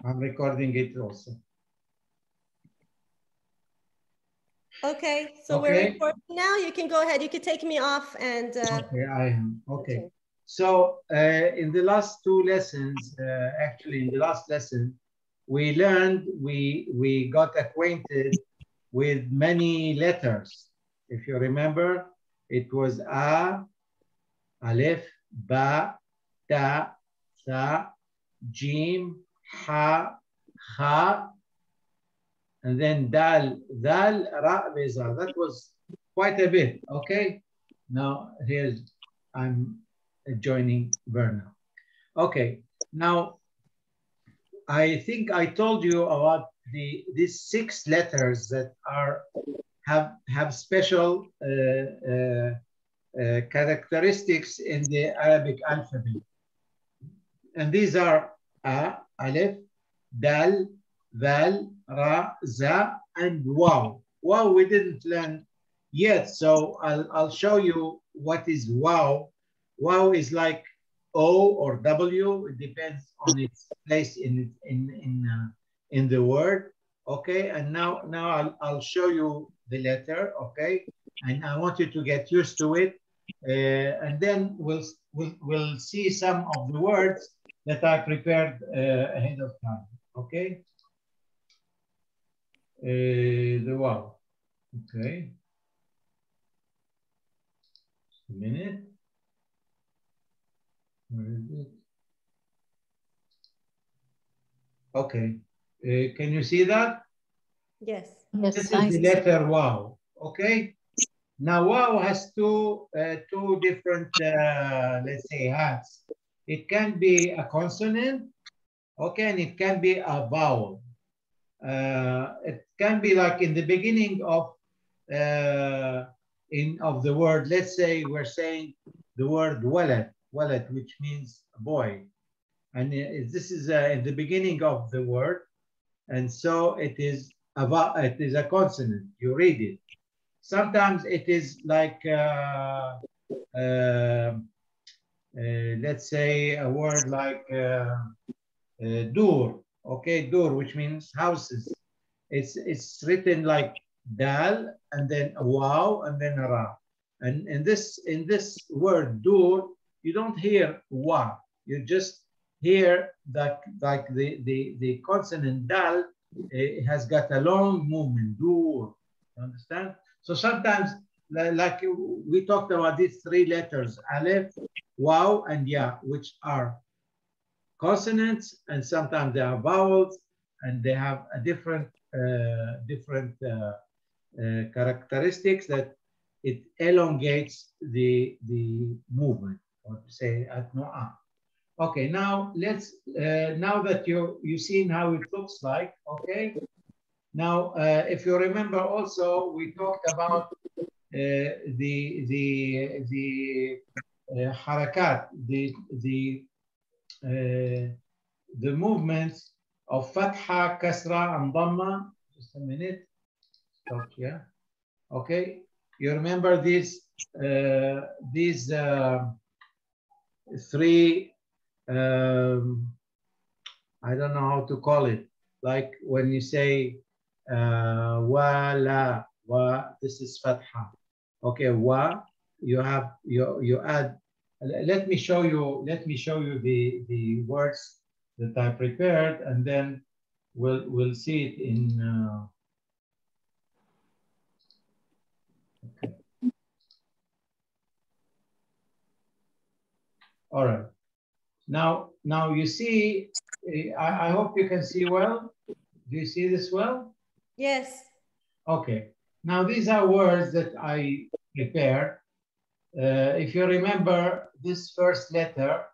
I'm recording it also. Okay, so we're Okay. recording now. You can go ahead. You can take me off and. Okay, I am. Okay. So in the last two lessons, actually in the last lesson, we learned, we got acquainted with many letters. If you remember, it was A, Aleph, Ba, Ta, Tha, Jim, Ha, Kha, and then Dal, Dal, Ra, Bezar. That was quite a bit, okay? Now here's, I'm joining Berna. Okay, now I think I told you about these 6 letters that are have special characteristics in the Arabic alphabet. And these are A, Aleph, Dal, Val, Ra, Za, and Waw. Waw we didn't learn yet, so I'll show you what is Waw. Waw is like O or W. It depends on its place in the word. Okay, and now I'll show you the letter. Okay, and I want you to get used to it, and then we'll see some of the words that I prepared ahead of time. Okay, the wow. Okay, just a minute. Where is it? Okay, can you see that? Yes. Yes, This I is the see. letter wow. Okay, now wow has two different let's say hats. It can be a consonant, okay, and it can be a vowel. It can be like in the beginning of of the word. Let's say we're saying the word walad, walad, which means boy, and this is in the beginning of the word, and so it is a consonant. You read it. Sometimes it is like let's say a word like dur, okay, dur, which means houses. It's written like dal and then a wow and then a ra. And in this word dur, you don't hear wa. You just hear that like the consonant dal has got a long movement. Dur. You understand? So sometimes like we talked about these 3 letters, aleph, wow, and ya, which are consonants, and sometimes they are vowels, and they have a different characteristics that it elongates the movement, or to say at no'a. Okay, now let's now that you've seen how it looks like. Okay, now if you remember, also we talked about the harakat, the movements of fatha, kasra, and dhamma. Just a minute. Stop here. Okay. You remember these 3 I don't know how to call it. Like when you say wa la wa, this is fatha. Okay, wa, you add. Let me show you the words that I prepared, and then we'll see it in. Okay. All right. Now you see. I hope you can see well. Do you see this well? Yes. Okay. Now these are words that I prepared. If you remember, this first letter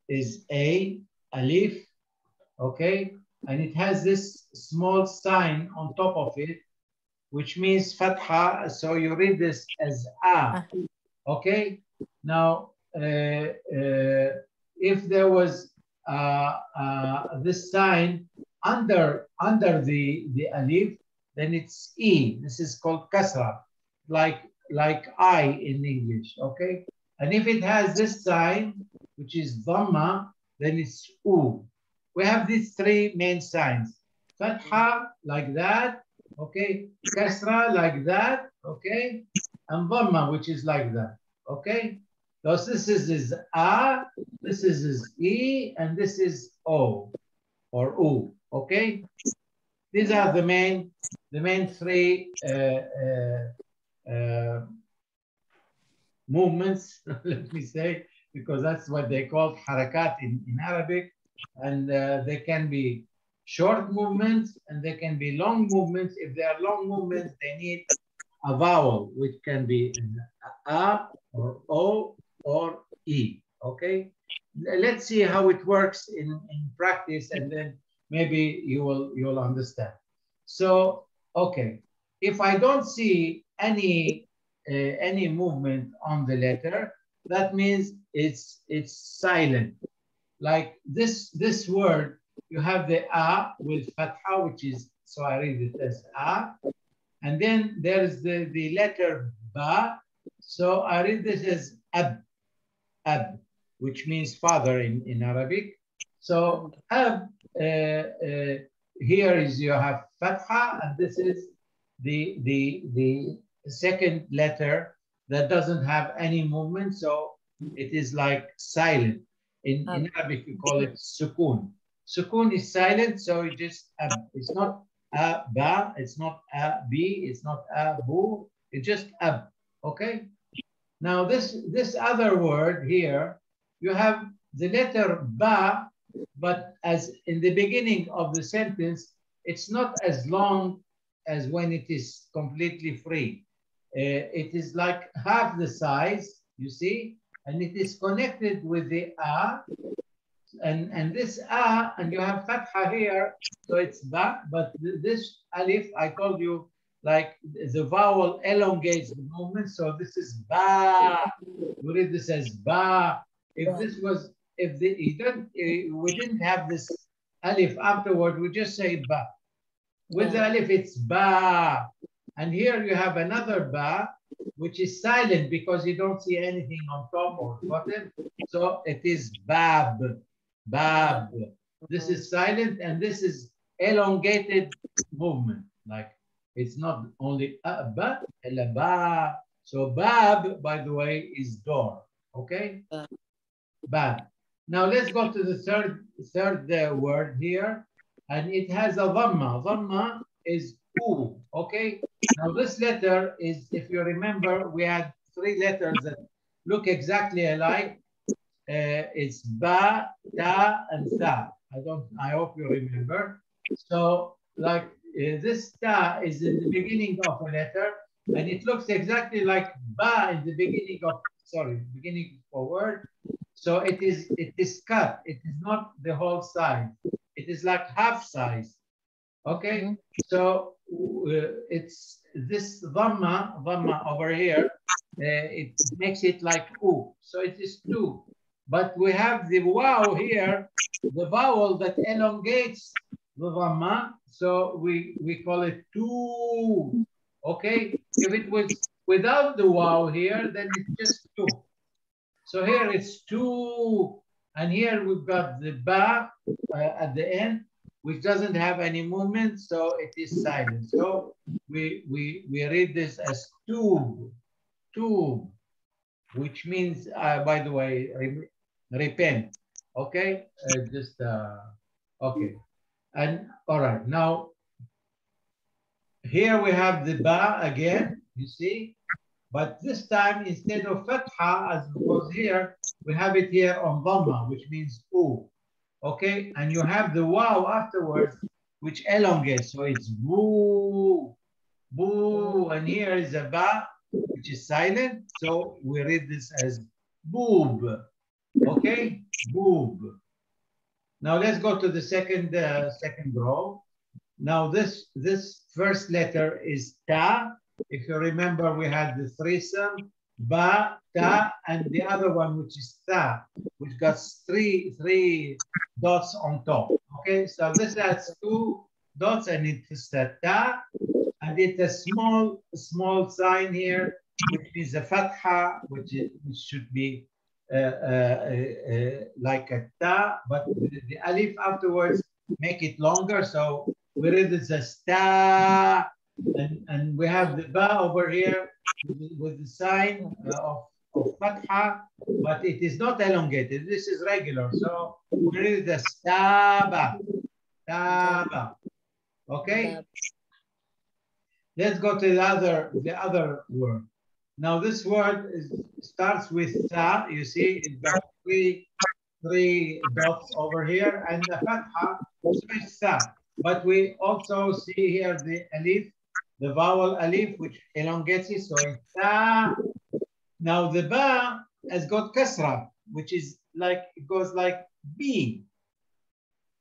is A, alif, okay? And it has this small sign on top of it, which means fatha. So you read this as A, okay? Now, if there was this sign under the alif, then it's E. This is called kasra, like I in English, okay? And if it has this sign, which is dhamma, then it's U, we have these three main signs. Fatha like that, okay? Kasra like that, okay? And Dhamma, which is like that, okay? So this is A, this is E, and this is O or U, okay? These are the main three movements, let me say, because that's what they call harakat in Arabic. And they can be short movements and they can be long movements. If they are long movements, they need a vowel, which can be an A or O or E, okay? Let's see how it works in practice, and then maybe you'll understand. So, okay, if I don't see any movement on the letter, that means it's silent. Like this word, you have the A with fatha, which is, so I read it as A, and then there's the letter Ba, so I read this as Ab, which means father in Arabic. So Ab, here is you have fatha, and this is the second letter that doesn't have any movement, so it is like silent. In Arabic, we call it sukun. Sukun is silent, so it just Ab. It's not a ba, it's not a b, it's not a bu, it's just Ab. Okay. Now this other word here, you have the letter ba, but as in the beginning of the sentence, it's not as long as when it is completely free. It is like half the size, you see, and it is connected with the a, and this a, and you have fatha here, so it's ba, but this alif, I told you, like the vowel elongates the movement, so this is ba. We read this as ba. If this was, if the we didn't have this alif afterward, we just say ba. With the alif, it's ba. And here you have another ba, which is silent because you don't see anything on top or bottom. So it is bab, bab. This is silent, and this is elongated movement. Like it's not only ba, ba. So bab, by the way, is door. Okay, bab. Now let's go to the third word here, and it has a dhamma. Dhamma is U. Okay. Now this letter is, if you remember, we had three letters that look exactly alike. It's ba, ta, and tha. I hope you remember. So like this ta is in the beginning of a letter, and it looks exactly like ba in the beginning of, beginning of a word. So it is cut. It is not the whole size. It is like half size. Okay. So it's this dhamma over here. It makes it like u. So it is two. But we have the waw here, the vowel that elongates the dhamma. So we call it two. Okay. If it was without the waw here, then it's just two. So here it's two, and here we've got the ba at the end, which doesn't have any movement, so it is silent. So we read this as tube, tube, which means, by the way, repent. Okay, okay, and all right. Now here we have the ba again. You see. But this time, instead of fatha, as it was here, we have it here on dhamma, which means u. Okay, and you have the waw afterwards, which elongates. So it's boo, boo, and here is a ba, which is silent. So we read this as boob. Okay, boob. Now let's go to the second row. Now this first letter is ta. If you remember, we had the threesome, ba, ta, and the other one, which is tha, which got three dots on top. Okay, so this has two dots, and it is the ta, and it's a small sign here, which is a fatha, which should be like a ta, but the alif afterwards make it longer. So we read it as ta, and we have the ba over here with the sign of fatha, but it is not elongated. This is regular. So we read it as taba, taba. Okay. Let's go to the other word. Now this word starts with tha. You see, it's got three dots over here and the fatha, so it's tha. But we also see here the alif, the vowel alif, which elongates it, so it's tha. Now the ba has got kasra, which is like, it goes like B,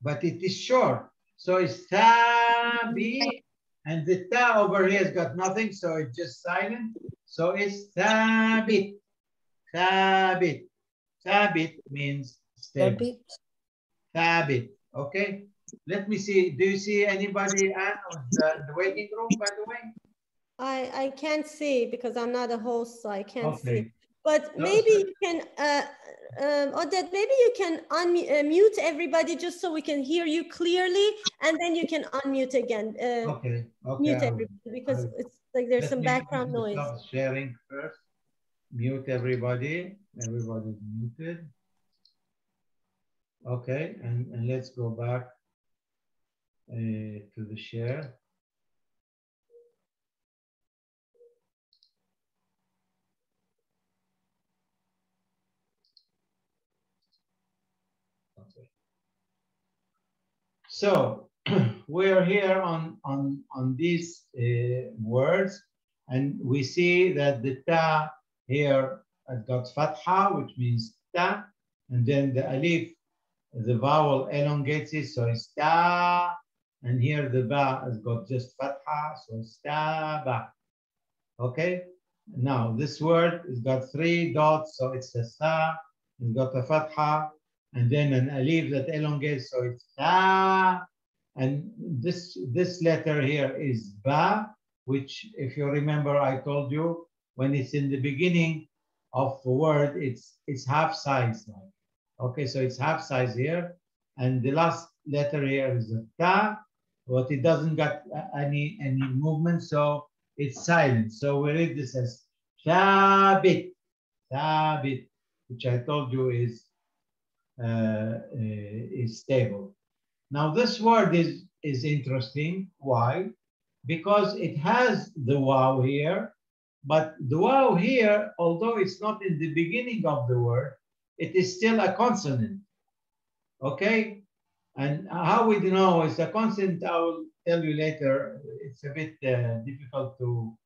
but it is short. So it's tha, B, and the ta over here has got nothing, so it's just silent. So it's thabit, thabit. Thabit means stable. Thabit, okay? Let me see. Do you see anybody, Anne, in the waiting room, by the way? I can't see because I'm not a host, so I can't see. But No, maybe you can, Odette, maybe you can unmute everybody just so we can hear you clearly, and then you can unmute again. Okay, Mute everybody because it's like there's some background noise. Stop sharing first. Mute everybody. Everybody's muted. Okay, and let's go back to the share. Okay. So we're here on these words, and we see that the ta here has got fatha, which means ta, and then the alif, the vowel elongates it, so it's ta, and here the ba has got just fatha, so it's ta ba. Okay, now this word has got three dots, so it's a sa, it's got a fatha, and then an alif that elongates, so it's ta, and this letter here is ba, which, if you remember, I told you when it's in the beginning of the word, it's half size. Okay, so it's half size here, and the last letter here is a ta, but it doesn't got any movement, so it's silent. So we read this as thabit, thabit, which I told you is stable. Now this word is interesting. Why? Because it has the wow here, but the wow here, although it's not in the beginning of the word, it is still a consonant. Okay? And how we know it's a consonant, I will tell you later. It's a bit difficult to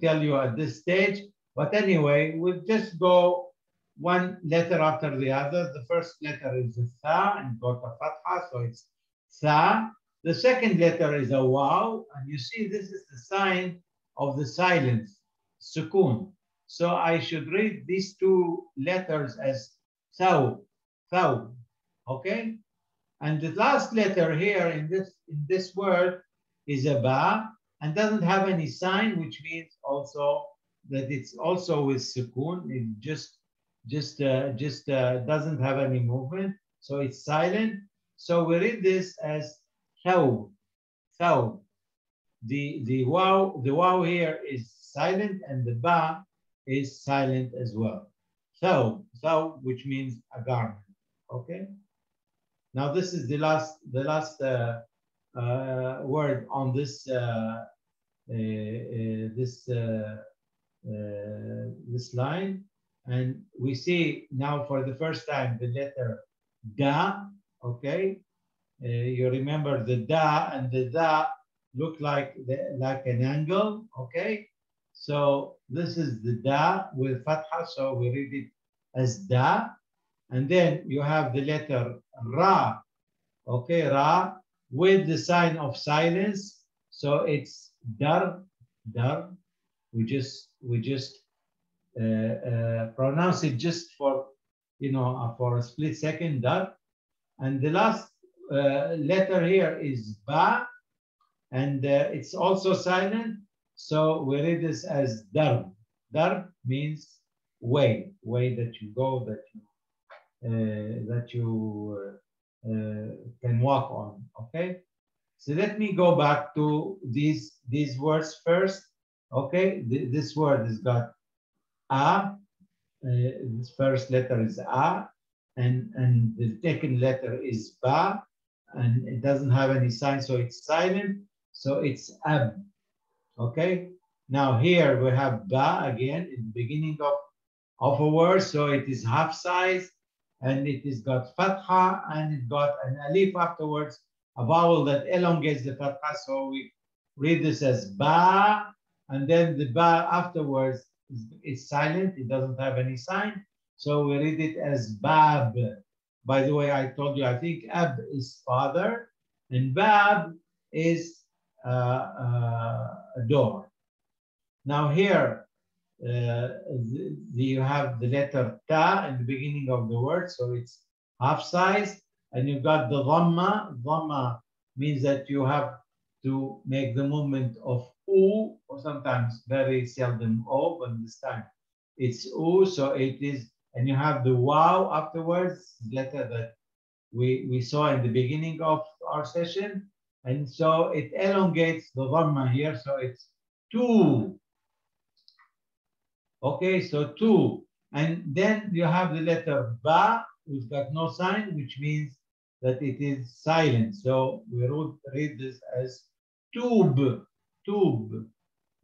tell you at this stage. But anyway, we'll just go one letter after the other. The first letter is a tha and got a fatha, so it's tha. The second letter is a waw, and you see this is the sign of the silence, sukun. So I should read these two letters as thaw, thaw, okay? And the last letter here in this word is a ba, and doesn't have any sign, which means also that it's also with sukun. It just doesn't have any movement, so it's silent. So we read this as thaw, thaw. The wow here is silent, and the ba is silent as well. Thaw, thaw, which means a garment. Okay. Now this is the last word on this this line, and we see now for the first time the letter da. Okay, you remember the da and the da look like an angle. Okay, so this is the da with fatha, so we read it as da. And then you have the letter ra, okay, ra, with the sign of silence. So it's dar, dar. We just pronounce it just for, for a split second, dar. And the last letter here is ba, and it's also silent. So we read this as dar. Dar means way that you go, that you can walk on. Okay. So let me go back to these words first. Okay, this word has got a. This first letter is a, and the second letter is ba, and it doesn't have any sign, so it's silent. So it's ab. Okay. Now here we have ba again in the beginning of a word, so it is half size, and it is got fatha, and it got an alif afterwards, a vowel that elongates the fatha. So we read this as ba, and then the ba afterwards is silent. It doesn't have any sign. So we read it as bab. By the way, I told you, I think ab is father, and bab is a door. Now here, you have the letter ta in the beginning of the word, so it's half size, and you've got the dhamma. Dhamma means that you have to make the movement of u, or sometimes very seldom o, but this time it's u, so it is, and you have the waw afterwards, letter that we saw in the beginning of our session, and so it elongates the dhamma here, so it's two. Okay, so two. And then you have the letter ba, which got no sign, which means that it is silent. So we read this as tub,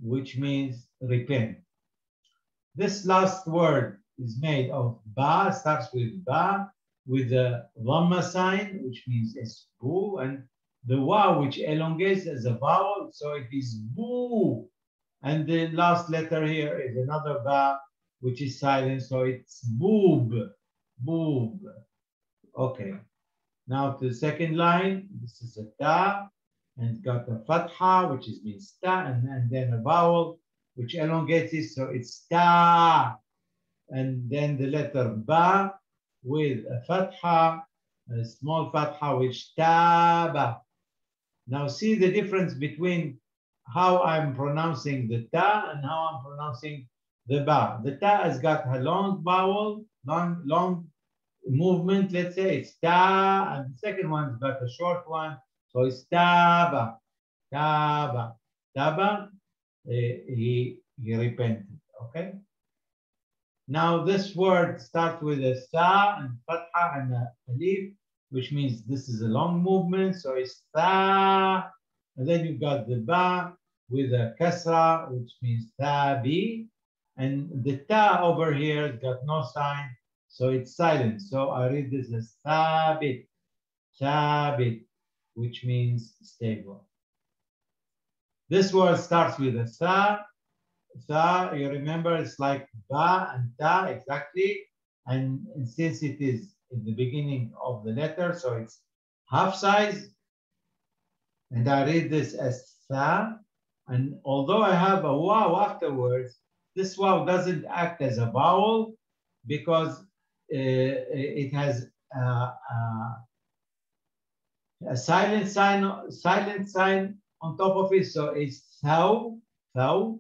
which means repent. This last word is made of ba, starts with ba, with the dhamma sign, which means esbu, and the wa, which elongates as a vowel, so it is boo. And the last letter here is another ba, which is silent, so it's boob, boob. Okay. Now to the second line, this is a ta, and it's got a fatha, which means ta, and then a vowel, which elongates it, so it's ta. And then the letter ba with a fatha, a small fatha, which taba. Now see the difference between how I'm pronouncing the ta and how I'm pronouncing the ba. The ta has got a long vowel, long movement, let's say it's ta, and the second one's got a short one, so it's taba, taba, taba. He repented. Okay. Now this word starts with a sa and fatha and a alif, which means this is a long movement, so it's sa. And then you've got the ba with a kasra, which means tabi. And the ta over here has got no sign, so it's silent. So I read this as thabit, thabit, which means stable. This word starts with a sa. Sa, you remember, it's like ba and ta exactly. And since it is in the beginning of the letter, so it's half size. And I read this as sa. And although I have a waw afterwards, this waw doesn't act as a vowel because it has a silent sign on top of it. So it's thou, thou.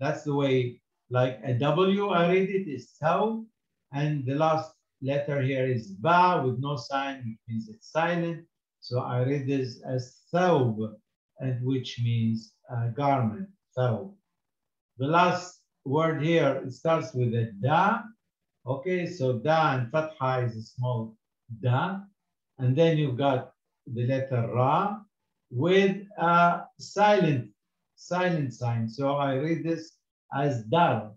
That's the way, like a W, I read it is thou. And the last letter here is ba with no sign, which means it's silent. So I read this as thawb, and which means garment, thawb. The last word here, it starts with a da. Okay, so da and fatha is a small da. And then you've got the letter ra with a silent sign. So I read this as dar.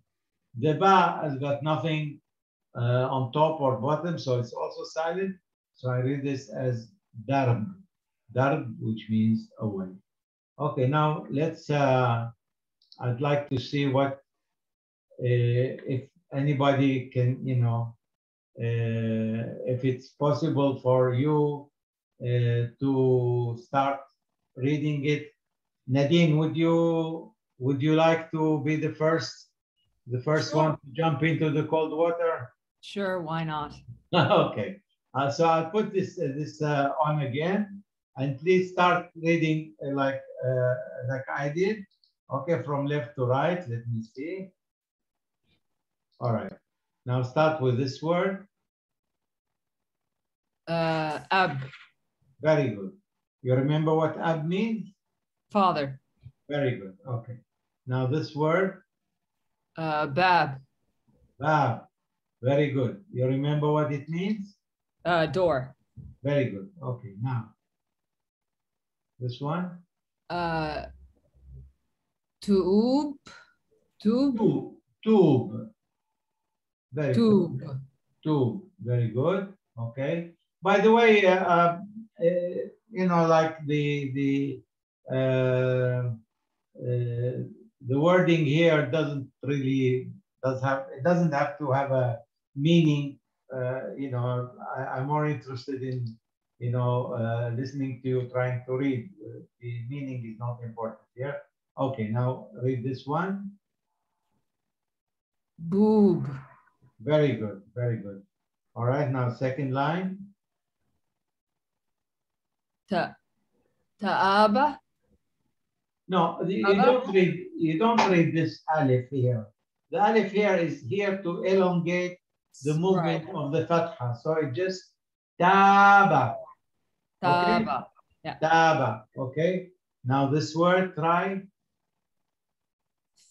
The ba has got nothing on top or bottom, so it's also silent. So I read this as darb, darb, which means away. Okay, now let's, I'd like to see what, if anybody can, if it's possible for you to start reading it. Nadine, would you like to be the first one to jump into the cold water? Sure, why not? Okay, so I'll put this on again, and please start reading like I did. Okay, from left to right. Let me see. All right. Now start with this word. Ab. Very good. You remember what ab means? Father. Very good. Okay. Now this word. Bab. Bab. Very good. You remember what it means? Door. Very good. Okay. Now this one. Tube. Tube. Tube. Very Tube. good. Tube. Very good. Okay. By the way, you know, like the wording here doesn't have to have a meaning. You know, I'm more interested in, you know, listening to you trying to read. The meaning is not important here. Okay, now read this one. Boob. Very good, very good. All right, now second line. Ta'aba. No, you don't read this alif here. The alif here is here to elongate the movement of the fatha. So it just taba. Okay? Taba. Yeah. Taba. Okay. Now this word, try.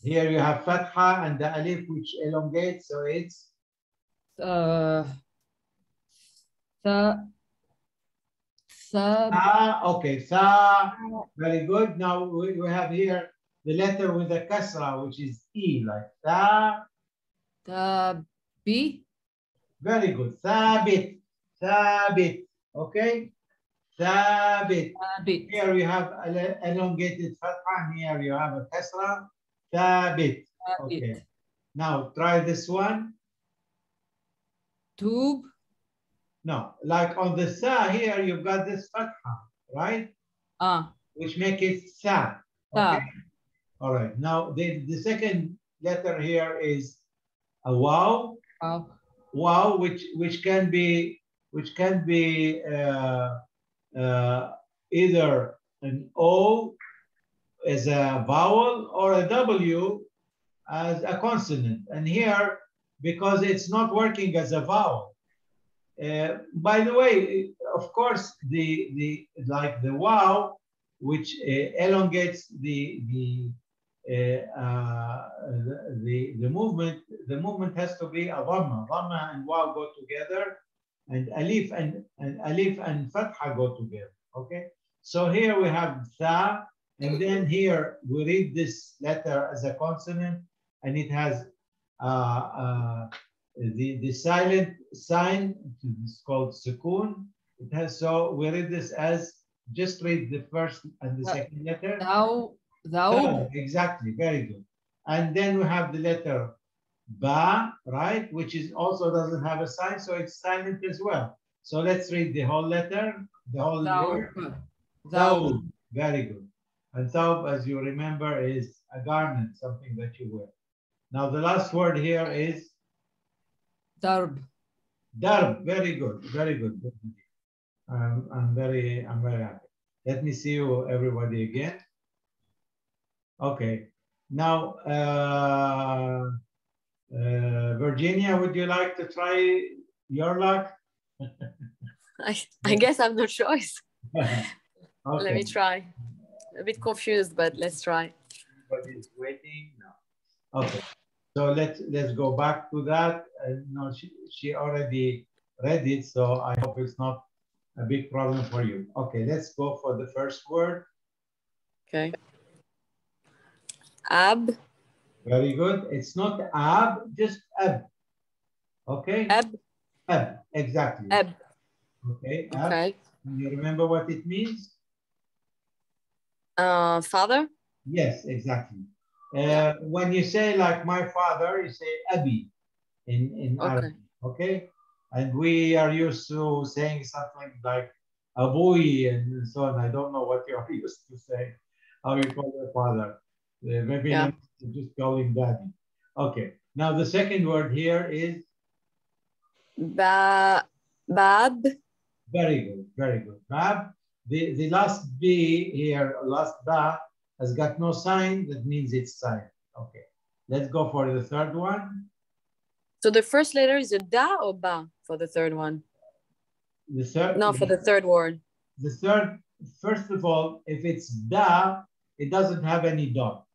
Here you have fatha and the alif which elongates. So it's okay, sa. Very good. Now we have here the letter with a kasra, which is E, like sa. Tabi. Very good. Thabit. Thabit. Okay. Thabit. Tabit. Here you have elongated fatha, and here you have a kasra. Thabit. Okay. Now try this one. Tube. No, like on the sa here, you've got this fatha, right? Which make it sa. Okay. All right. Now the second letter here is a waw. Waw, which can be either an O as a vowel or a W as a consonant. And here, because it's not working as a vowel. By the way, of course, the wow, which elongates the movement has to be a dhamma. Dhamma and wow go together, and alif and fatha go together. Okay, so here we have tha, and then here we read this letter as a consonant, and it has the silent sign. It's called sukoon. It has, so we read this as, just read the first and the second letter. Thou. Exactly, very good. And then we have the letter ba, right, which is also doesn't have a sign, so it's silent as well. So let's read the whole letter, the whole word. Thou. Very good. And thawb, as you remember, is a garment, something that you wear. Now the last word here is Darb. darb. Very good, very good. I'm very happy. Let me see you, everybody, again. Okay. Now, Virginia, would you like to try your luck? I guess I have no choice. Okay. Let me try. A bit confused, but let's try. Everybody's waiting now. Okay. So let's go back to that. No, she already read it, so I hope it's not a big problem for you. Okay, let's go for the first word. Okay. Ab. Very good. It's not ab, just ab. Okay? Ab. Ab, exactly. Ab. Okay. Ab. Okay. You remember what it means? Father. Yes, exactly. When you say like my father, you say abi in Arabic. Okay? And we are used to saying something like abui and so on. I don't know what you are used to say, how you call your father. Maybe not just call him daddy. Okay. Now the second word here is Bab. Very good, very good. Bab. The last B here, last ba, has got no sign. That means it's silent. Okay. Let's go for the third one. So the first letter is a da or ba for the third one? The third? No, for the third word. The third, first of all, if it's da, it doesn't have any dot.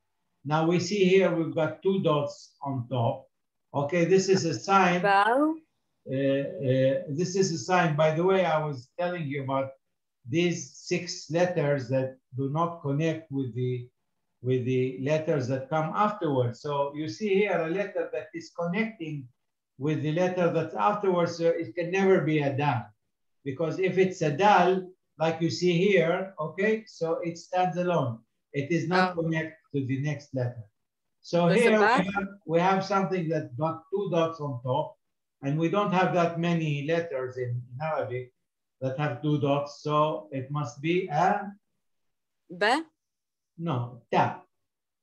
Now we see here we've got 2 dots on top. Okay, this is a sign. Bow. This is a sign. By the way, I was telling you about these 6 letters that do not connect with the letters that come afterwards. So you see here a letter that is connecting with the letter that's afterwards. So it can never be a dal, because if it's a dal, like you see here, okay, so it stands alone. It is not connected to the next letter. So here we have something that got 2 dots on top, and we don't have that many letters in Arabic that have 2 dots. So it must be a Ba? No, ta.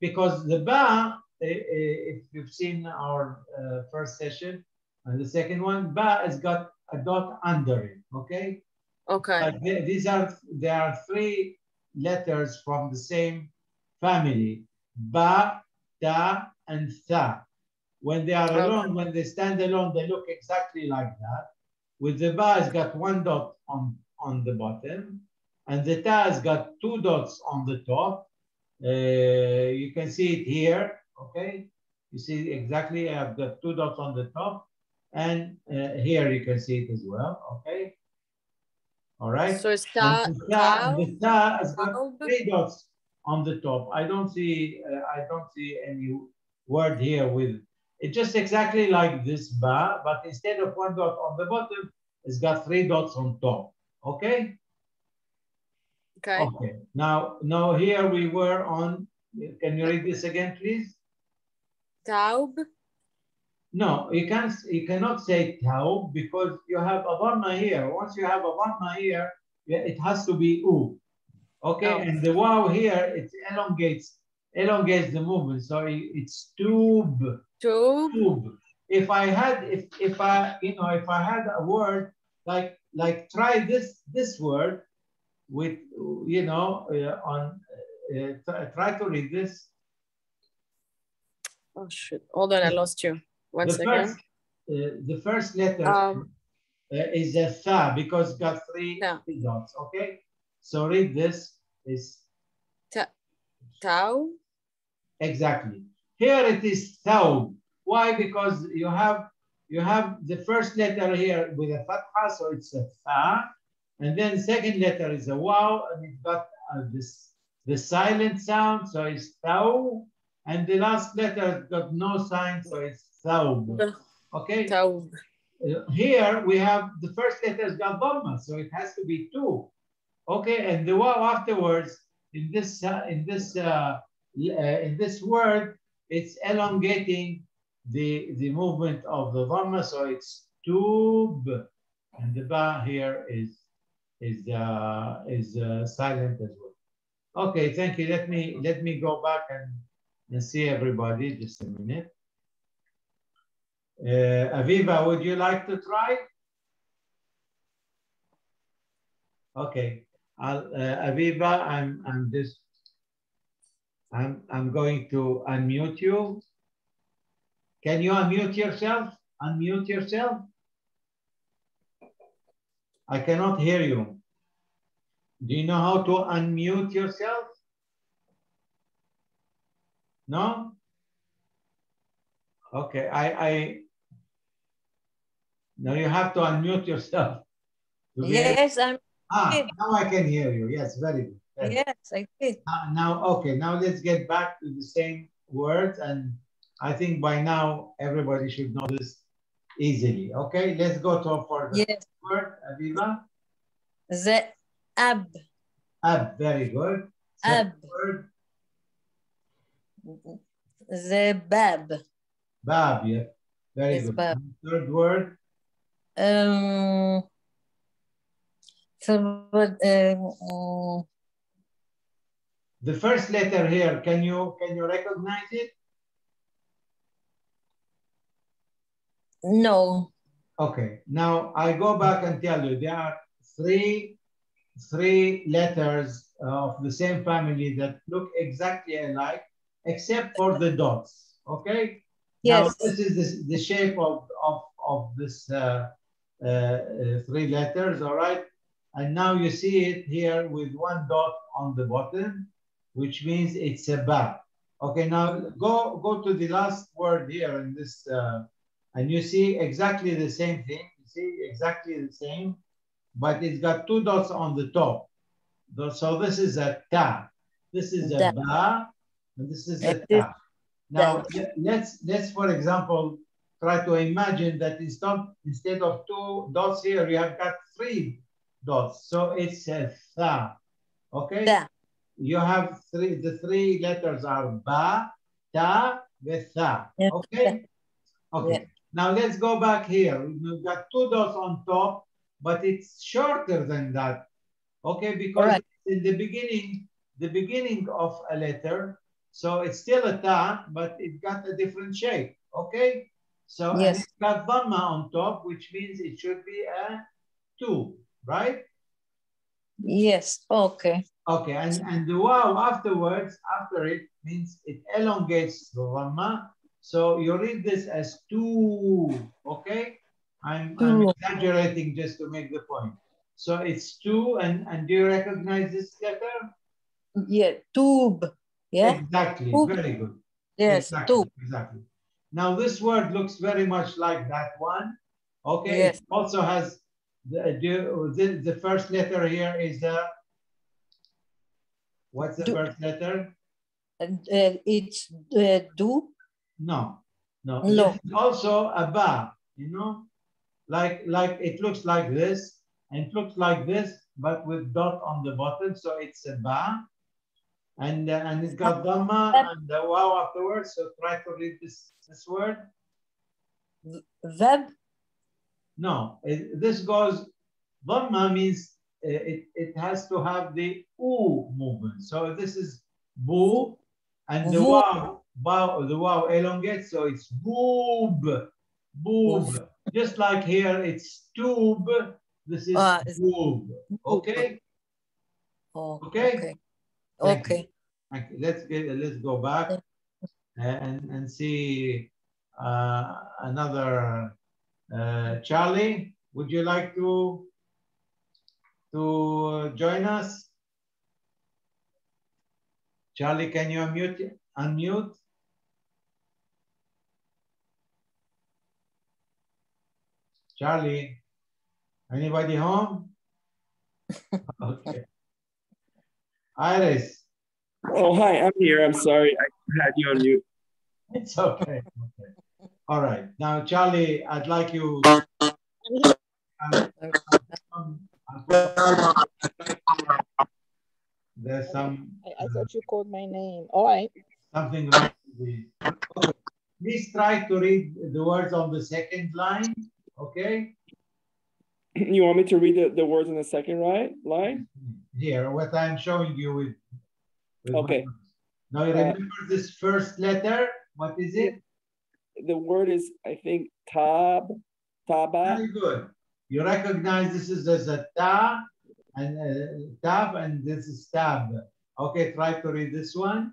Because the ba, if you've seen our first session and the second one, ba has got a dot under it, okay? Okay. There are 3 letters from the same family, ba, ta, and tha. When they are alone, when they stand alone, they look exactly like that. With the ba, it's got 1 dot on the bottom, and the ta has got 2 dots on the top. You can see it here, okay? You see exactly, I've got 2 dots on the top, and here you can see it as well, okay? All right. So it's ta. The ta has got 3 dots on the top. I don't see any word here with it's just exactly like this ba, but instead of 1 dot on the bottom, it's got 3 dots on top. Okay. Okay. Okay. Now here we were on. Can you read this again, please? Taub. No, you cannot say taub because you have a dhamma here. Once you have a dhamma here, it has to be u. Okay, and the wow here, it elongates the movement. So it's tube. Tube. If I had a word like try this word with try to read this. Oh shit! Hold on, I lost you. One second. The first letter is a tha because it's got 3 dots. Okay, so read this is tau. Exactly. Here it is thawb. Why? Because you have the first letter here with a fatha, so it's a tha, and then second letter is a waw, and it's got the silent sound, so it's thaw, and the last letter has got no sign, so it's thawb. Okay. Thawb. Here we have the first letter has got dhamma, so it has to be 2. Okay, and the waw afterwards in this word, it's elongating the movement of the dhamma, so it's tube, and the ba here is silent as well. Okay, thank you. Let me go back and see everybody. Just a minute. Aviva, would you like to try? Okay, Aviva, I'm going to unmute you. Can you unmute yourself? Unmute yourself. I cannot hear you. Do you know how to unmute yourself? No? Okay, no, you have to unmute yourself. Yes, I'm. Now I can hear you. Yes, very good. Yes, I did. Now, okay, now let's get back to the same words, and I think by now everybody should know this easily. Okay, let's go to for the word, Aviva. The ab. Ab, very good. Ab. Word. The bab. Bab, yeah, very good. Bab. Third word. The first letter here, can you recognize it? No. Okay, now I go back and tell you there are three letters of the same family that look exactly alike, except for the dots. Okay, Now, Yes. this is the shape of this three letters, all right? And now you see it here with one dot on the bottom, which means it's a ba. Okay, now go to the last word here in this, and you see exactly the same thing. You see exactly the same, but it's got two dots on the top. So this is a ta. This is a Da. ba, and this is a And this- ta. Now, let's for example, try to imagine that instead of two dots here, you have got three dots. So it's a tha, okay? Da. You have the three letters are ba, ta, with tha, Yeah. okay? Okay, Yeah. now let's go back here. We've got two dots on top, but it's shorter than that, okay? Because Correct. in the beginning of a letter, so it's still a ta, but it got a different shape, okay? So, and Yes. it's got dhamma on top, which means it should be a 2, right? Yes. Okay. Okay, and the wow afterwards, after it, means it elongates the dhamma. So you read this as 2, okay? I'm Two. exaggerating just to make the point. So it's 2, and do you recognize this letter? Yeah. Tube. Yeah. Exactly, Tube. very good. Yes. Exactly, Tube. exactly. Now this word looks very much like that one. Okay, Yes. it also has the first letter here is what's the Do- first letter? It's do. No. No. This is also a ba, you know, like it looks like this, and it looks like this, but with dot on the bottom, so it's a ba. And it's got dhamma and the wow afterwards. So try to read this word. Web. No, this goes, dhamma means it has to have the u movement. So this is bu, and the Vu. wow elongates, so it's boob, boob. Just like here, it's tube. This is boob. Okay. Oh, Okay. Okay. Thank you. Let's go back and see another. Charlie, would you like to join us? Charlie, can you unmute? Charlie, anybody home? Okay. Iris. Oh, hi, I'm here. I'm sorry. I had you on mute. It's okay. Okay. All right. Now, Charlie, I'd like you. There's some. I thought you called my name. All right. Something wrong with the. Okay. Please try to read the words on the second line. Okay. You want me to read the words in the second line? Here, what I'm showing you with okay. Now you remember this first letter. What is it? The word is, I think, tab, taba. Very good. You recognize this is as a ta and tab, and this is tab. Okay, try to read this one.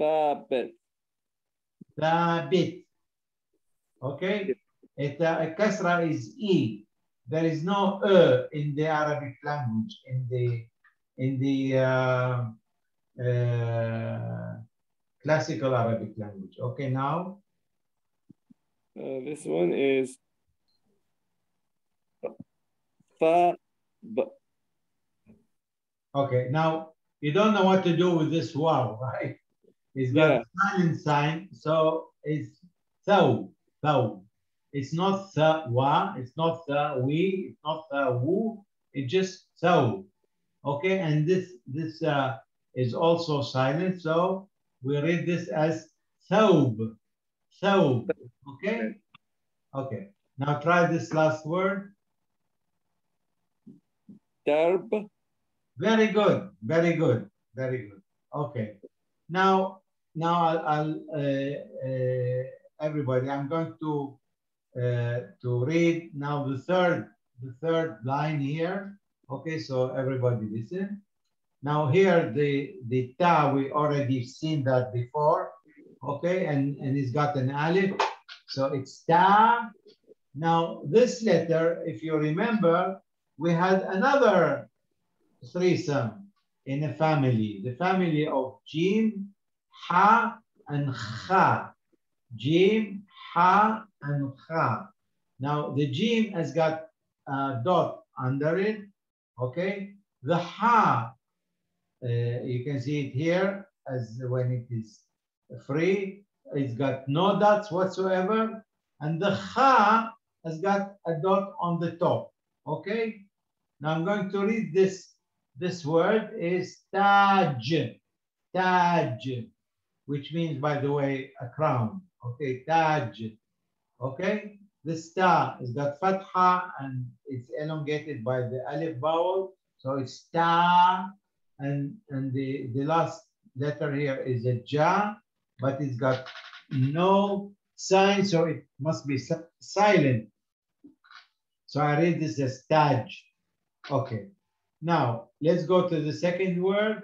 Thabit. Thabit. Okay. Kasra is E. There is no in the Arabic language, in the classical Arabic language. Okay, now? This one is Thab. Okay, now you don't know what to do with this wow, right? It's got a silent sign, so it's thaw, thaw. It's not wa, it's not we, it's not woo, it's just thaw. Okay, and this is also silent, so we read this as thawb, thawb. Okay, okay. Now try this last word. Darb. Very good, very good, very good. Okay, now I'll everybody, I'm going to read now the third line here. Okay, so everybody listen. Now here the ta, we already seen that before. okay, and it's got an alif, so it's ta. Now this letter, if you remember, we had another threesome in a family, the family of Jim, Ha, and Kha. Jim, Ha, and Kha. Now the Jim has got a dot under it, okay? The Ha, you can see it here as when it is free. It's got no dots whatsoever. And the Kha has got a dot on the top, okay? Now I'm going to read this. This word is Taj, Taj, which means, by the way, a crown, okay? Taj, okay? This ta has got fatha and it's elongated by the alif vowel. So it's ta, and the last letter here is a ja, but it's got no sign, so it must be silent. So I read this as taj. Okay. Now let's go to the second word.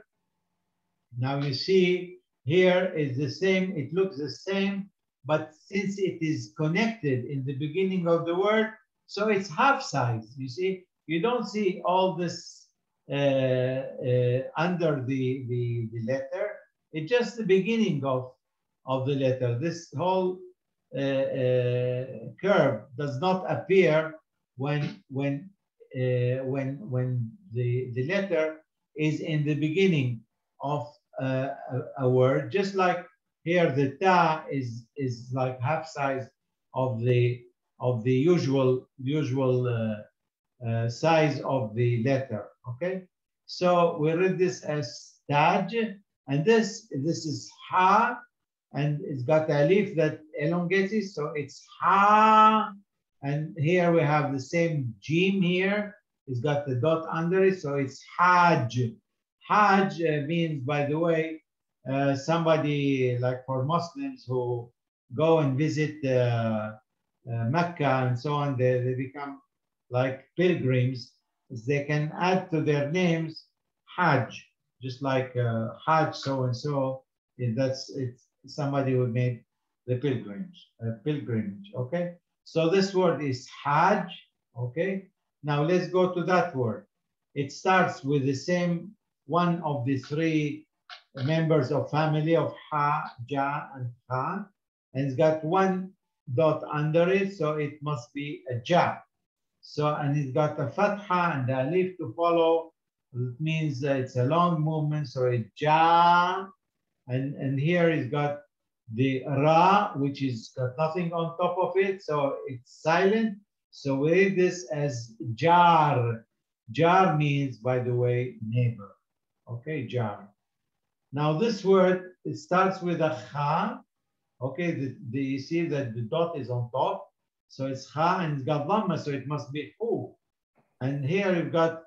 Now you see here is the same, it looks the same, but since it is connected in the beginning of the word, so it's half size. You see, you don't see all this under the letter. It's just the beginning of the letter. This whole curve does not appear when the letter is in the beginning of a word, just like here the ta is like half size of the usual size of the letter. Okay, so we read this as taj, and this is ha, and it's got a leaf that elongates it, so it's ha. And here we have the same jim here. It's got the dot under it, so it's hajj. Hajj means, by the way, somebody like for Muslims who go and visit Mecca and so on, they become like pilgrims. They can add to their names Hajj, just like Hajj so and so. It's somebody who made the pilgrimage. Okay. So this word is Hajj, okay? Now let's go to that word. It starts with the same one of the three members of family of Ha, Ja, and Kha, and it's got one dot under it, so it must be a Ja. So, and it's got a Fatha and a Alif to follow. It means it's a long movement, so it's Ja, and here it's got the Ra, which is got nothing on top of it, so it's silent. So we read this as Jar. Jar means, by the way, neighbor. Okay, Jar. Now this word, it starts with a Kha. Okay, you see that the dot is on top. So it's Kha and it's got Dhamma, so it must be Khu. And here you've got,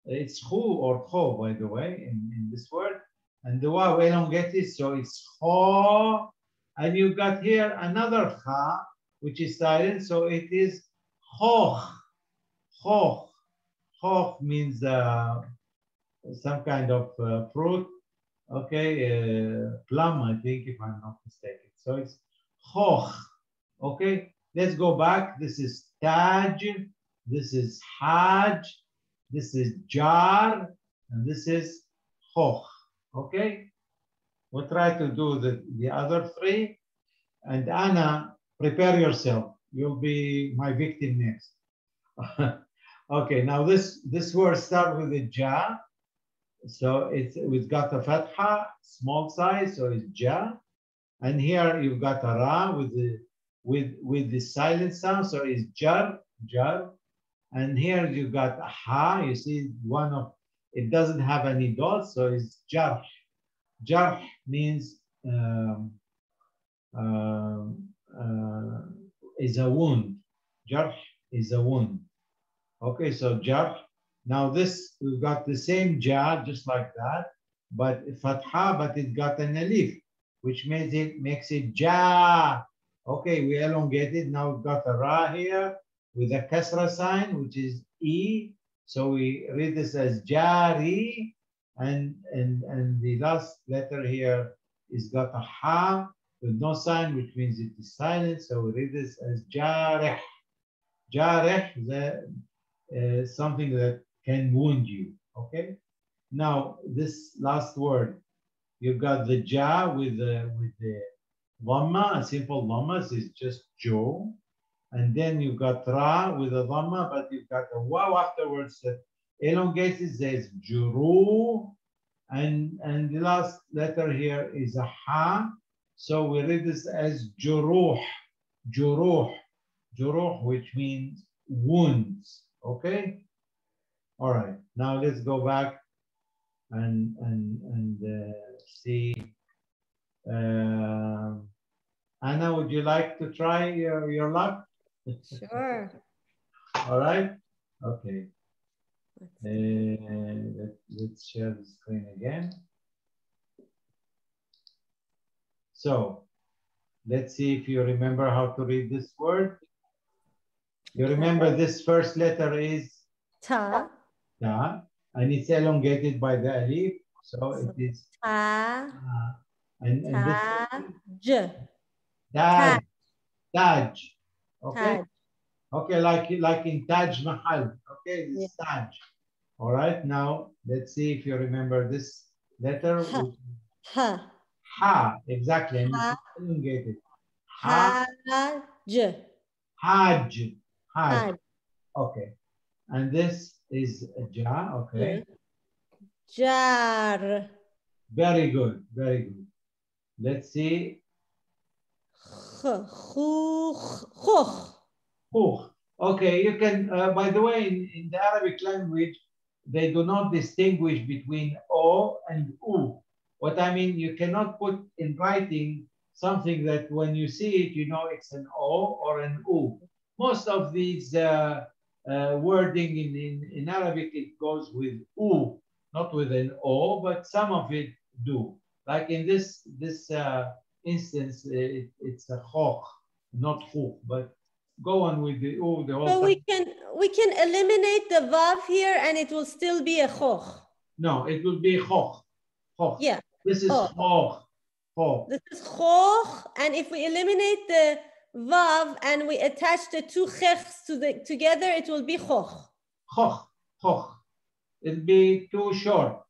it's Khu or Kho, by the way, in this word. And the Waw elongated, so it's Kho. And you've got here another Kha, which is silent, so it is Khoch. Khoch. Khoch means some kind of fruit, okay, plum, I think, if I'm not mistaken. So it's Khoch, okay? Let's go back. This is Taj, this is Hajj, this is Jar, and this is Khoch, okay? We'll try to do the other three. And Anna, prepare yourself. You'll be my victim next. Okay, now this word starts with a Ja. So we've got a Fatha, small size, so it's Ja. And here you've got a Ra with the silent sound, so it's Jar, Jar. And here you've got a Ha, you see it doesn't have any dots, so it's Jar. Jarh means is a wound. Jarh is a wound. Okay, so Jarh. Now this, we've got the same Ja, just like that, but Fatha, but it got an Alif, which makes it Ja. Okay, we elongate it. Now we've got a Ra here with a Kasra sign, which is E. So we read this as Jari. And the last letter here is got a Ha with no sign, which means it is silent. So we read this as jareh. Jareh is something that can wound you. Okay. Now this last word, you've got the ja with the dhamma, a simple dhamma, so it's just jo. And then you've got ra with a dhamma, but you've got a waw afterwards that elongates, it says juru. And the last letter here is a ha. So we read this as juruh, juruh, juruh, which means wounds. Okay. All right. Now let's go back and see. Anna, would you like to try your luck? Sure. All right. Okay. Let's share the screen again. So let's see if you remember how to read this word. You remember this first letter is Ta. ta, and it's elongated by the alif. So it is Ta. and this Taj. Taj. Taj. Okay. Taj. Okay, like in Taj Mahal. Okay, this is Taj. All right, now let's see if you remember this letter. Ha. Ha, exactly. And it's elongated. Ha. Haj. Haj. Haj. Haj. Okay. And this is a ja. Okay. Jar. Very good. Very good. Let's see. Khukh. Okay, you can, by the way, in the Arabic language, they do not distinguish between O and U. What I mean, you cannot put in writing something that when you see it, you know it's an O or an U. Most of these wording in Arabic, it goes with U, not with an O, but some of it do. Like in this instance, it's a khokh, not khukh, but go on with the U, the whole So time. we can eliminate the vav here and it will still be a khokh. No, it will be khokh. Khokh. Yeah. This is khokh. Khokh. This is khokh, and if we eliminate the vav and we attach the two kheks together, it will be khokh. Khokh. Khokh. It'll be too short.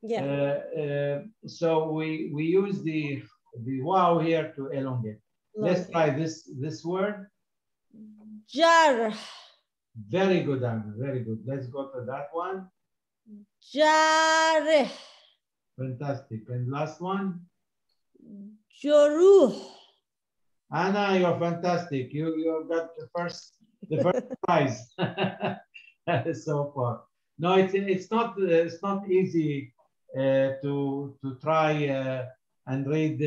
Yeah. So we use the wow here to elongate. Let's try this word. Jar. Very good, Anna. Very good. Let's go to that one. Jar. Fantastic. And last one. Juruh. Anna, you're fantastic. You got the first prize so far. No, it's not easy to try and read.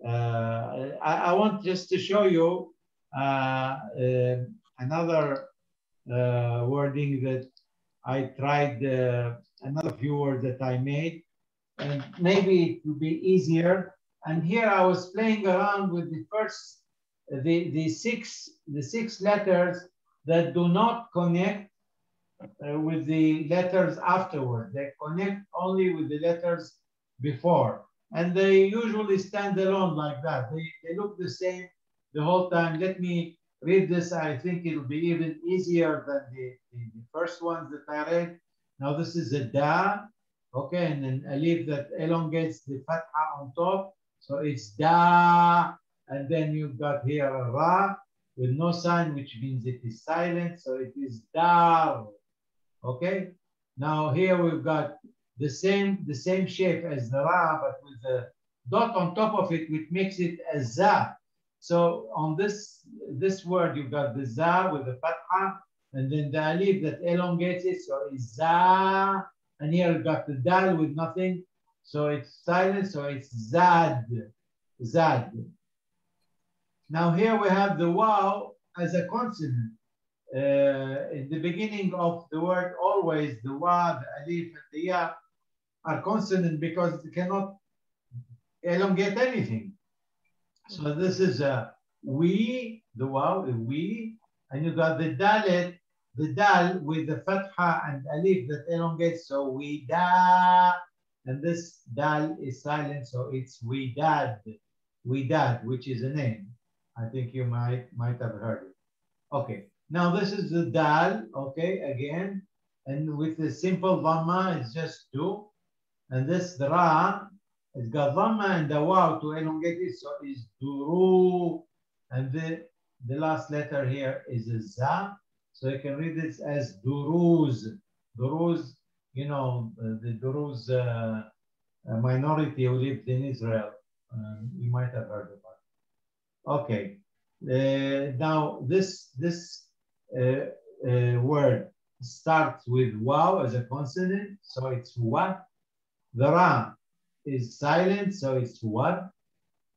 I want just to show you another wording that I tried, another few words that I made, and maybe it will be easier. And here I was playing around with the first, the six letters that do not connect with the letters afterward. They connect only with the letters before. And they usually stand alone like that. They look the same the whole time. Let me read this. I think it'll be even easier than the first ones that I read. Now this is a da, okay, and an alif that elongates the fatha on top. So it's da, and then you've got here a ra with no sign, which means it is silent. So it is dar, okay? Now here we've got the same shape as the ra, but with the dot on top of it, which makes it a za. So on this word, you've got the za with the fatha, and then the alif that elongates it, so it's za. And here you've got the dal with nothing, so it's silent, so it's zad, zad. Now here we have the waw as a consonant. In the beginning of the word, always the wa, the alif, and the ya are consonant because they cannot elongate anything. So this is a we, the waw, the we, and you got the dalet, the dal with the fatha and alif that elongates, so we da, and this dal is silent, so it's we dad, Widad, which is a name. I think you might have heard it. Okay, now this is the dal, okay, again, and with the simple dhamma, it's just 2. And this the ra, it's got dhamma and the waw to elongate it, so it's duru. And the last letter here is a za, so you can read this as duruz. Duruz, you know, the Duruz minority who lived in Israel. You might have heard about it. Okay. Now this word starts with waw as a consonant, so it's wa. The ra is silent, so it's wad.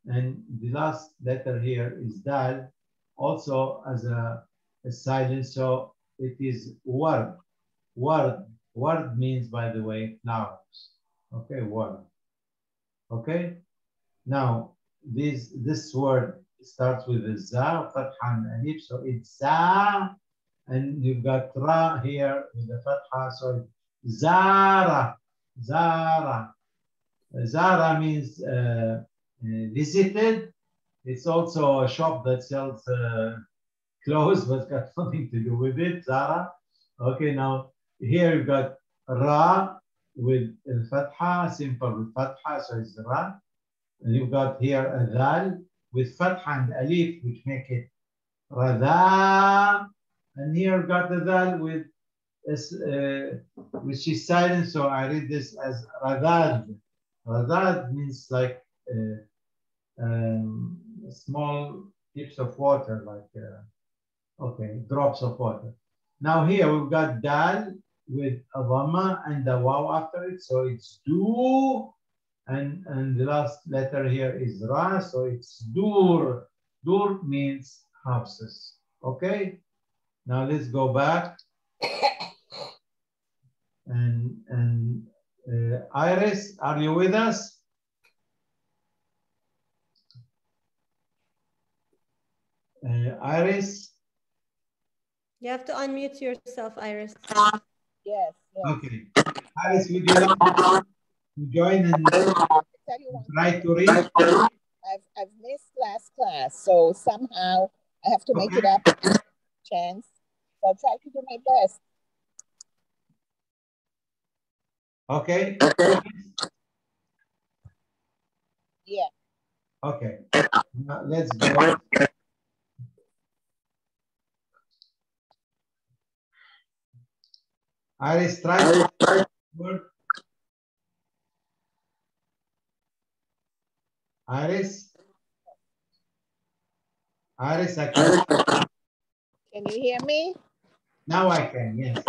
And the last letter here is dal, also as a silent, so it is ward. Ward. Ward means, by the way, flowers. Okay, ward. Okay. Now this word starts with a za, fatha and alif, so it's za, and you've got ra here with the fatha, so it's zara, zara. Zara means visited. It's also a shop that sells clothes, but it's got nothing to do with it, Zara. Okay, now here you've got ra with fatha, simple with fatha, so it's ra. And you've got here a dal with fatha and alif, which make it radha. And here you've got the dal with which is silent, so I read this as radad. Radad means like small tips of water, like okay, drops of water. Now here we've got dal with a dhamma and a waw after it, so it's do. And the last letter here is ra, so it's dur. Dur means houses. Okay. Now let's go back. And Iris, are you with us? Iris? You have to unmute yourself, Iris. Yes, yes. Okay. Iris, would you like to join and try to read? I've missed last class, so somehow I have to make it up chance. So I'll try to do my best. Okay. Yeah. Okay. Now let's go. Iris, try to word. Iris? Iris, I can. Can you hear me? Now I can, yes.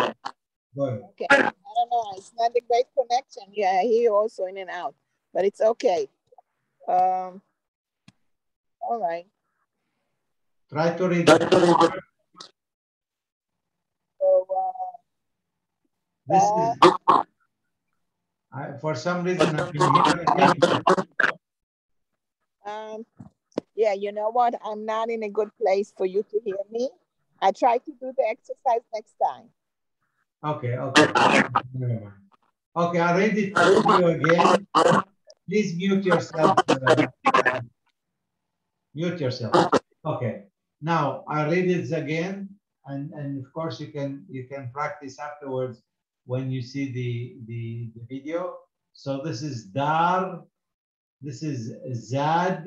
Go ahead. Okay. I don't know. It's not a great connection. Yeah, I hear you also in and out, but it's okay. All right. Try to read. So, This is, for some reason, I can hear yeah, you know what? I'm not in a good place for you to hear me. I try to do the exercise next time. Okay, okay. Okay, I'll read it to you again. Please mute yourself. Mute yourself. Okay. Now I'll read it again, and of course you can practice afterwards when you see the video. So this is dar, this is zad,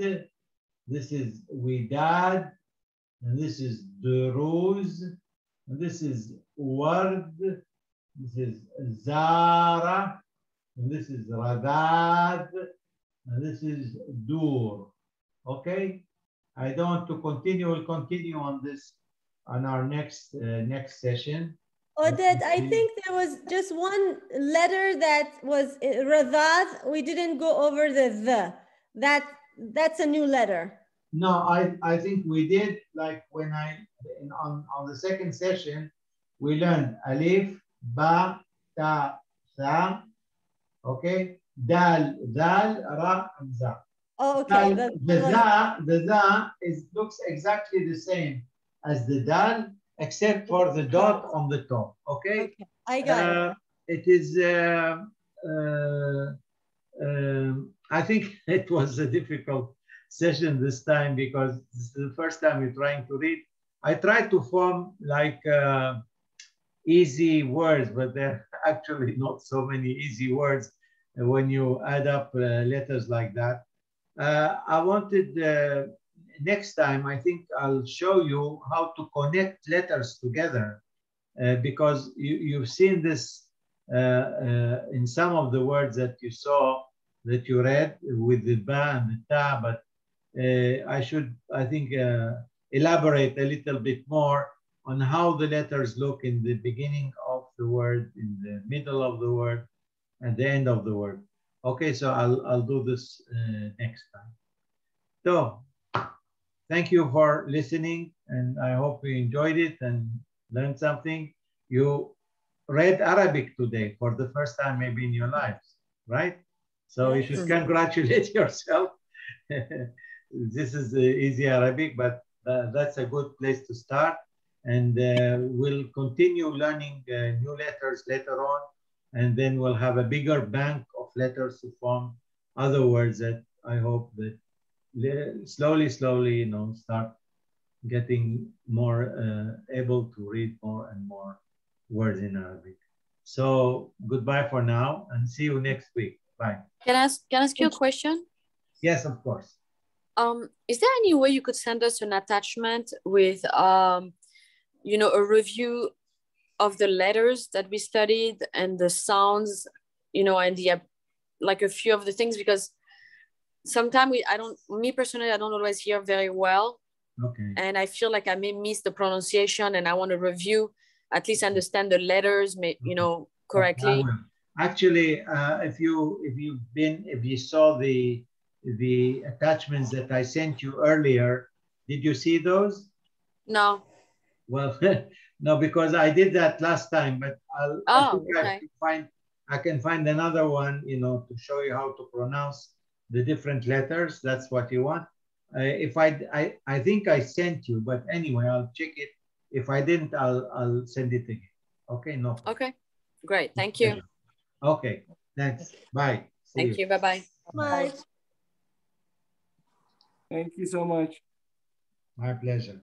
this is widad, and this is duruz, and this is ward, this is zara, and this is radad, and this is dur. Okay, I don't want to continue. We'll continue on this on our next session. Oded, I think there was just one letter that was radad. We didn't go over the. That's a new letter. No, I think we did, like when on the second session, we learned alif, ba, ta, sa, okay, dal, ra, and za. Oh, okay. The za looks exactly the same as the dal, except for the dot on the top. Okay, I got it. It is. I think it was a difficult session this time because this is the first time we're trying to read. I tried to form like easy words, but there are actually not so many easy words when you add up letters like that. I wanted, next time, I think I'll show you how to connect letters together because you've seen this in some of the words that you saw, that you read with the ba and the ta, but I think, elaborate a little bit more on how the letters look in the beginning of the word, in the middle of the word, and the end of the word. Okay, so I'll do this next time. So, thank you for listening, and I hope you enjoyed it and learned something. You read Arabic today for the first time maybe in your lives, right? So you should congratulate yourself. This is easy Arabic, but that's a good place to start. And we'll continue learning new letters later on. And then we'll have a bigger bank of letters to form other words that I hope that slowly, you know, start getting more able to read more and more words in Arabic. So goodbye for now and see you next week. Bye. Can I ask you a question? Yes, of course. Is there any way you could send us an attachment with, you know, a review of the letters that we studied and the sounds, you know, and the like a few of the things, because sometimes me personally, I don't always hear very well. Okay. And I feel like I may miss the pronunciation, and I want to review, at least understand the letters, you know, correctly. Okay, actually, if you saw the attachments that I sent you earlier, did you see those? No. Well, no, because I did that last time, but I can find another one, you know, to show you how to pronounce the different letters. That's what you want. If I think I sent you, but anyway, I'll check it. If I didn't, I'll send it again. Okay, no problem. Okay, great. Thank you. Okay, thanks. Bye. Thank you. Bye-bye. Bye. Thank you so much. My pleasure.